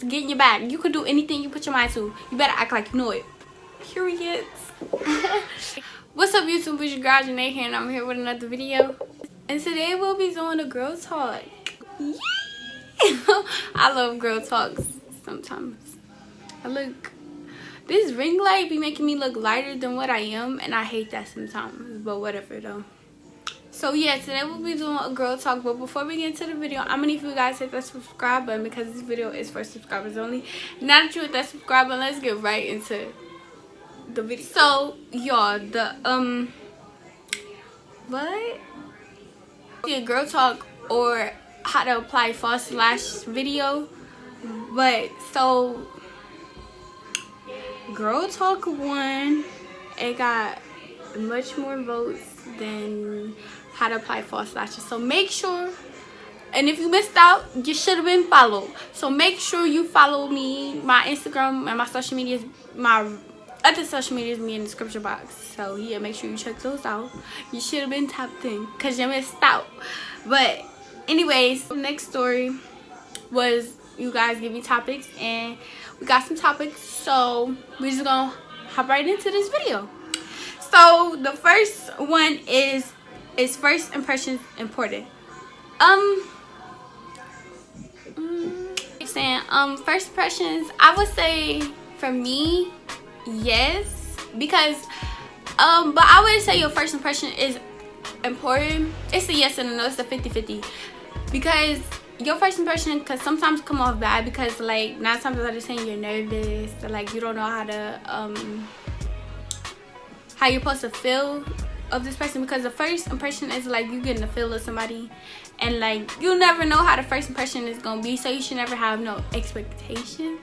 get in your bag. You can do anything you put your mind to. You better act like you know it. Period. What's up, YouTube? It's your girl HYGIENE here, and I'm here with another video. And today we'll be doing a girl talk. Yeah. I love girl talks sometimes. This ring light be making me look lighter than what I am, and I hate that sometimes, but whatever though. So yeah, today we'll be doing a girl talk, but before we get into the video, I'm gonna need you guys to hit that subscribe button because this video is for subscribers only. Now that you hit that subscribe button, let's get right into the video. So y'all, what? A girl talk or how to apply false lash video, but so girl talk 1, it got much more votes than how to apply false lashes. So make sure, and if you missed out, you should have been followed. So make sure you follow me, my Instagram and my social medias, my other social medias be in the description box. So yeah, make sure you check those out. You should have been tapped in because you missed out. But anyways, the next story was you guys give me topics, and we got some topics, so we're just gonna hop right into this video. So the first one is first impressions important? First impressions, I would say for me, yes, because but I would say your first impression is important. It's a yes and a no. It's a 50-50 because your first impression could sometimes come off bad because like 9 times out of 10 you're nervous, or like you don't know how to how you're supposed to feel of this person, because the first impression is like you getting the feel of somebody, and like you never know how the first impression is gonna be, so you should never have no expectation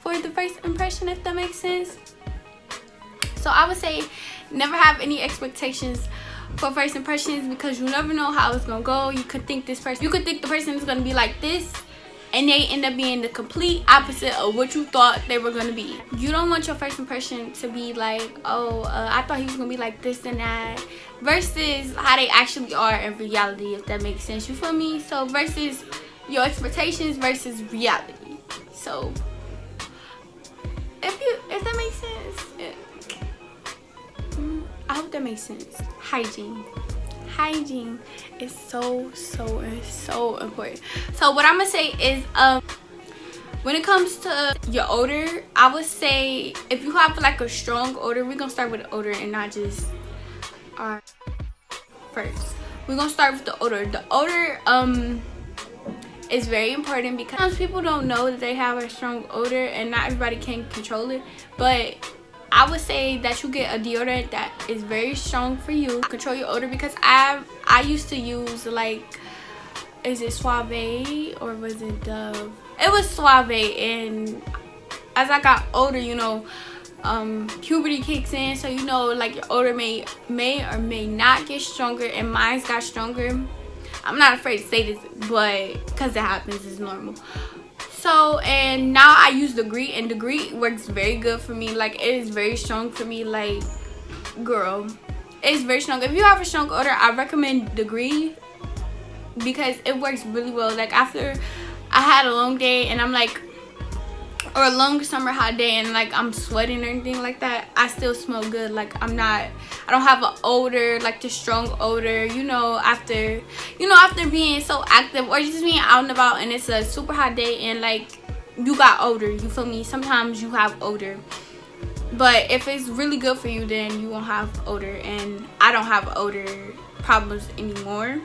for the first impression, if that makes sense. So I would say never have any expectations for first impressions, because you never know how it's gonna go. You could think the person is gonna be like this, and they end up being the complete opposite of what you thought they were gonna be. You don't want your first impression to be like, oh, I thought he was gonna be like this and that, versus how they actually are in reality, if that makes sense. You feel me? So versus your expectations versus reality. So if that makes sense, I hope that makes sense. Hygiene is so important. So what I'm gonna say is when it comes to your odor, I would say if you have like a strong odor, we're gonna start with the odor and not just our first. We're gonna start with the odor. The odor is very important because sometimes people don't know that they have a strong odor, and not everybody can control it. But I would say that you get a deodorant that is very strong for you. Control your odor, because I used to use, like, is it Suave or was it Dove? It was Suave, and as I got older, you know, puberty kicks in, so you know, like, your odor may or may not get stronger, and mine got stronger. I'm not afraid to say this, but because it happens, it's normal. So, and now I use Degree, and Degree works very good for me. Like, it is very strong for me. Like, girl, it's very strong. If you have a strong odor, I recommend Degree because it works really well. Like, after I had a long day and I'm like, or a long summer hot day, and like I'm sweating or anything like that, I still smell good. Like, I don't have an odor, like the strong odor, you know, after being so active or just being out and about and it's a super hot day and like you got odor, you feel me? Sometimes you have odor, but if it's really good for you, then you won't have odor, and I don't have odor problems anymore.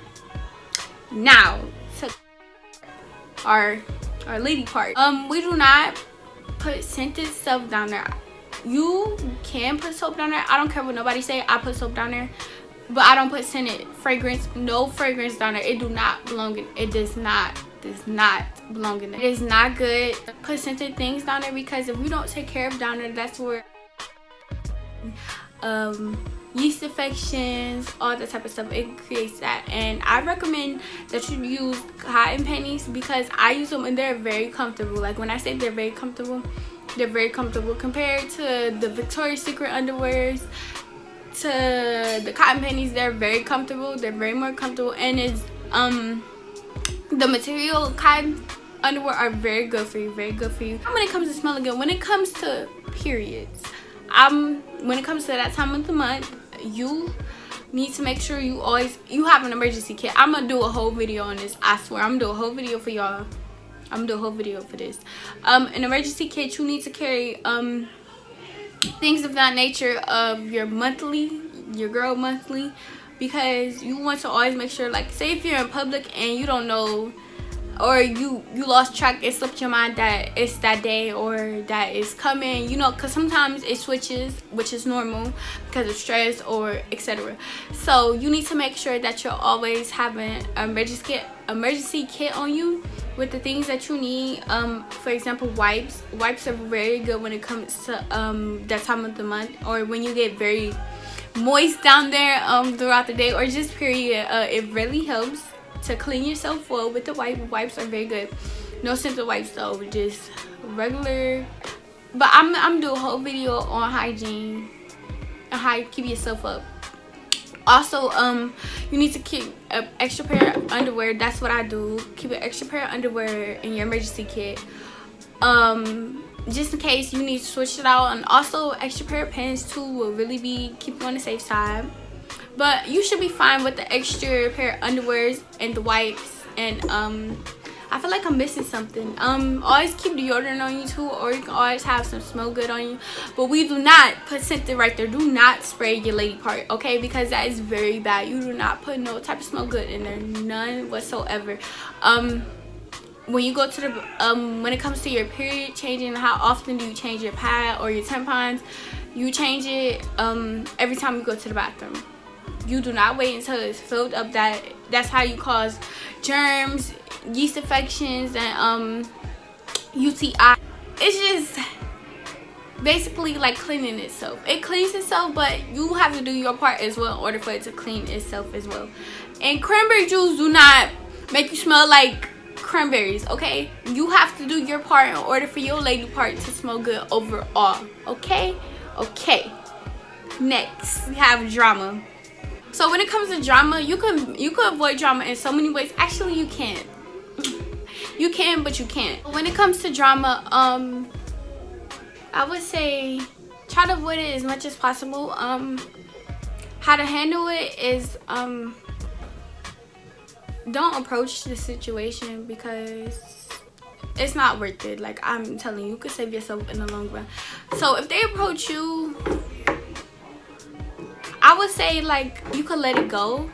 Now to our lady part, we do not put scented stuff down there. You can put soap down there. I don't care what nobody say. I put soap down there, but I don't put scented fragrance. No fragrance down there. It do not belong in. It does not belong in there. It is not good. Put scented things down there, because if you don't take care of down there, that's where yeast infections, all that type of stuff, it creates that. And I recommend that you use cotton panties, because I use them and they're very comfortable. Like, when I say they're very comfortable compared to the Victoria's Secret underwears, to the cotton panties. They're very comfortable. They're very more comfortable, and it's the material cotton underwear are very good for you, very good for you. When it comes to smelling good, when it comes to periods, when it comes to that time of the month, you need to make sure you have an emergency kit. I'm gonna do a whole video on this. I swear, I'm gonna do a whole video for y'all. I'm gonna do a whole video for this. An emergency kit, you need to carry things of that nature of your girl monthly, because you want to always make sure, like, say if you're in public and you don't know, or you lost track, it slipped your mind that it's that day or that it's coming, you know, because sometimes it switches, which is normal because of stress or etc. So you need to make sure that you're always having an emergency kit on you with the things that you need. For example, wipes are very good when it comes to that time of the month, or when you get very moist down there throughout the day, or just period. It really helps to clean yourself well with the wipes are very good. No scented wipes though, just regular. But I'm doing a whole video on hygiene and how you keep yourself up. Also, you need to keep an extra pair of underwear. That's what I do. Keep an extra pair of underwear in your emergency kit, just in case you need to switch it out. And also, extra pair of pants too will really keep you on the safe side. But you should be fine with the extra pair of underwears and the wipes. And I feel like I'm missing something. Always keep deodorant on you too, or you can always have some smell good on you. But we do not put scented right there. Do not spray your lady part, okay? Because that is very bad. You do not put no type of smell good in there, none whatsoever. When you go to the when it comes to your period changing, how often do you change your pad or your tampons? You change it every time you go to the bathroom. You do not wait until it's filled up. That's how you cause germs, yeast infections, and UTI. It's just basically like cleaning itself. It cleans itself, but you have to do your part as well in order for it to clean itself as well. And cranberry juice do not make you smell like cranberries, okay? You have to do your part in order for your lady part to smell good overall, okay? Okay. Next, we have drama. So when it comes to drama, you can avoid drama in so many ways. Actually, you can't. You can, but you can't. When it comes to drama, I would say try to avoid it as much as possible. How to handle it is don't approach the situation, because it's not worth it. Like, I'm telling you, you could save yourself in the long run. So if they approach you, I would say, like, you could let it go.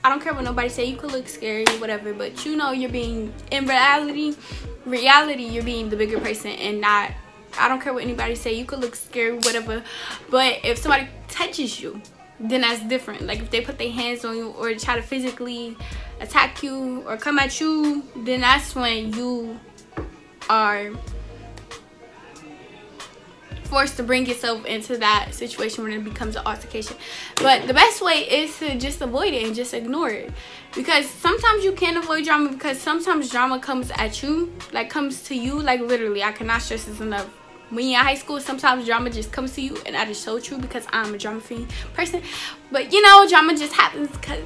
I don't care what nobody say. You could look scary, whatever, but you know you're being, in reality you're being the bigger person, and not, I don't care what anybody say. You could look scary, whatever, but if somebody touches you, then that's different. Like, if they put their hands on you or try to physically attack you or come at you, then that's when you are forced to bring yourself into that situation when it becomes an altercation. But the best way is to just avoid it and just ignore it, because sometimes you can avoid drama, because sometimes drama comes at you, like comes to you, like literally. I cannot stress this enough. When you're in high school, sometimes drama just comes to you, and that is so true, because I'm a drama-free person. But you know, drama just happens because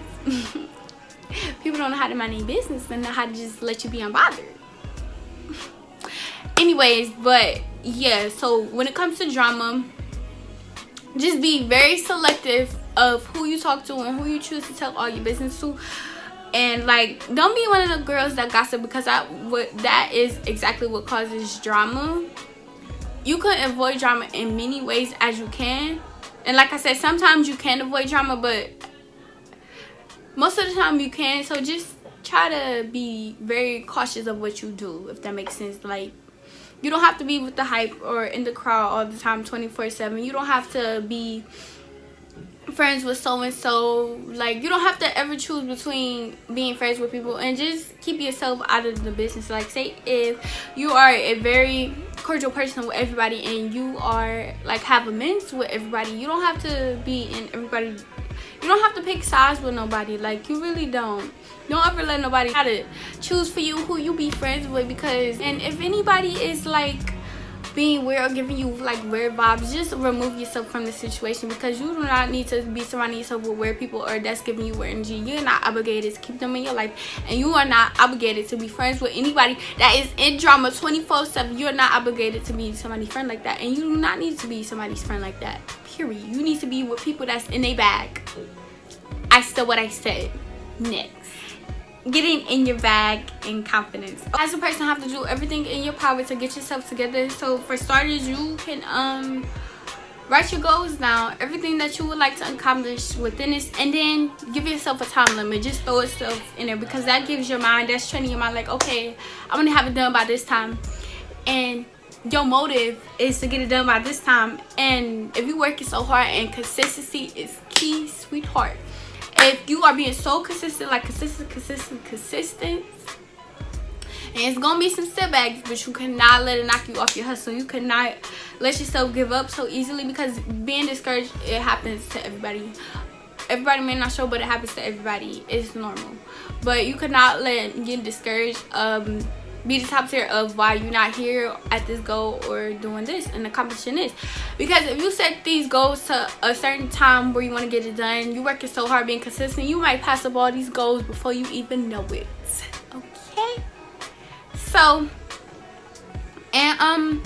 people don't know how to mind their business and know how to just let you be unbothered. Anyways, but yeah, so when it comes to drama, just be very selective of who you talk to and who you choose to tell all your business to. And like, don't be one of the girls that gossip, because that is exactly what causes drama. You can avoid drama in many ways as you can, and like I said, sometimes you can avoid drama, but most of the time you can. So just try to be very cautious of what you do, if that makes sense. Like, you don't have to be with the hype or in the crowd all the time 24/7. You don't have to be friends with so and so. Like, you don't have to ever choose between being friends with people, and just keep yourself out of the business. Like, say if you are a very cordial person with everybody and you are like have a mix with everybody, you don't have to be in everybody. You don't have to pick sides with nobody. Like, you really don't ever let nobody try to choose for you who you be friends with, because, and if anybody is like being weird or giving you like weird vibes, just remove yourself from the situation, because you do not need to be surrounding yourself with weird people or that's giving you weird energy. You're not obligated to keep them in your life, and you are not obligated to be friends with anybody that is in drama 24/7. You're not obligated to be somebody's friend like that, and you do not need to be somebody's friend like that, period. You need to be with people that's in a bag. I said what I said. Next, getting in your bag and confidence. As a person, have to do everything in your power to get yourself together. So for starters, you can write your goals down, everything that you would like to accomplish within this, and then give yourself a time limit. Just throw yourself in there, because that gives your mind, that's training your mind like, okay, I'm gonna have it done by this time, and your motive is to get it done by this time. And if you working so hard, and consistency is key, sweetheart. If you are being so consistent, like consistent, and it's gonna be some setbacks, but you cannot let it knock you off your hustle. You cannot let yourself give up so easily, because being discouraged, it happens to everybody. Everybody may not show, but it happens to everybody. It's normal. But you cannot let getting discouraged be the top tier of why you're not here at this goal or doing this and accomplishing this. Because if you set these goals to a certain time where you want to get it done, you working so hard being consistent, you might pass up all these goals before you even know it. Okay, so and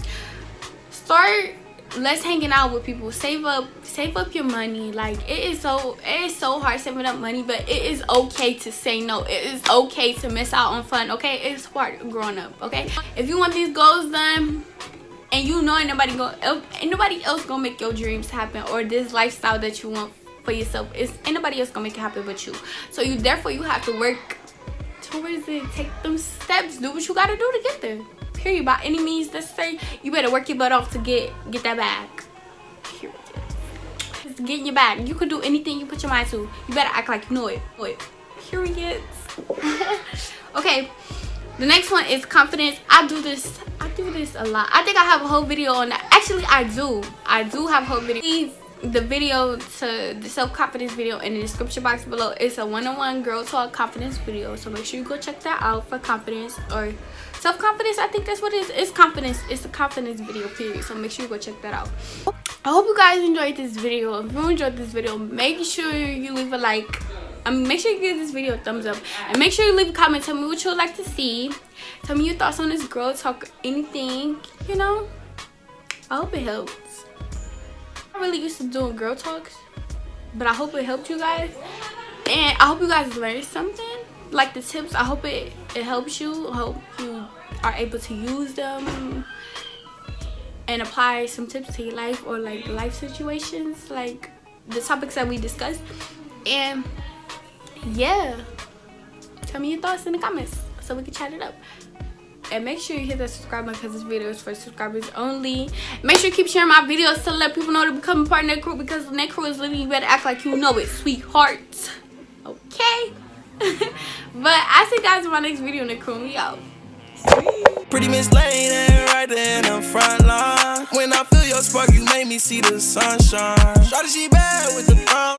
start less hanging out with people. Save up your money. Like, it is so hard saving up money, but it is okay to say no. It is okay to miss out on fun. Okay, it's hard growing up. Okay, if you want these goals done, and you know ain't nobody else gonna make your dreams happen, or this lifestyle that you want for yourself, ain't nobody else gonna make it happen but you. So therefore you have to work towards it. Take them steps. Do what you gotta do to get there. Period. By any means necessary, you better work your butt off to get that bag. Period. Just get in your bag. You can do anything you put your mind to. You better act like you know it. Period. Okay, the next one is confidence. I do this a lot. I think I have a whole video on that. Actually, I do have a whole video. Leave the video to the self-confidence video in the description box below. It's a one-on-one girl talk confidence video, so make sure you go check that out for confidence or self-confidence. I think that's what it is. It's confidence. It's a confidence video, period. So make sure you go check that out. I hope you guys enjoyed this video. If you enjoyed this video, make sure you leave a like. Make sure you give this video a thumbs up, and make sure you leave a comment. Tell me what you would like to see. Tell me your thoughts on this girl talk, anything, you know. I hope it helps. I'm really used to doing girl talks, but I hope it helped you guys, and I hope you guys learned something. Like the tips, I hope it helps you. I hope you are able to use them and apply some tips to your life, or like life situations, like the topics that we discussed. And yeah, tell me your thoughts in the comments so we can chat it up. And make sure you hit that subscribe button, because this video is for subscribers only. Make sure you keep sharing my videos to let people know to become a part of Nae Crew, because Nae Crew is literally, you better act like you know it, sweetheart. Okay? But I see you guys in my next video. Nae Crew, we out. Pretty Miss Lady right there in the front line. When I feel your spark, you make me see the sunshine. Shawty, she bad with the thumb.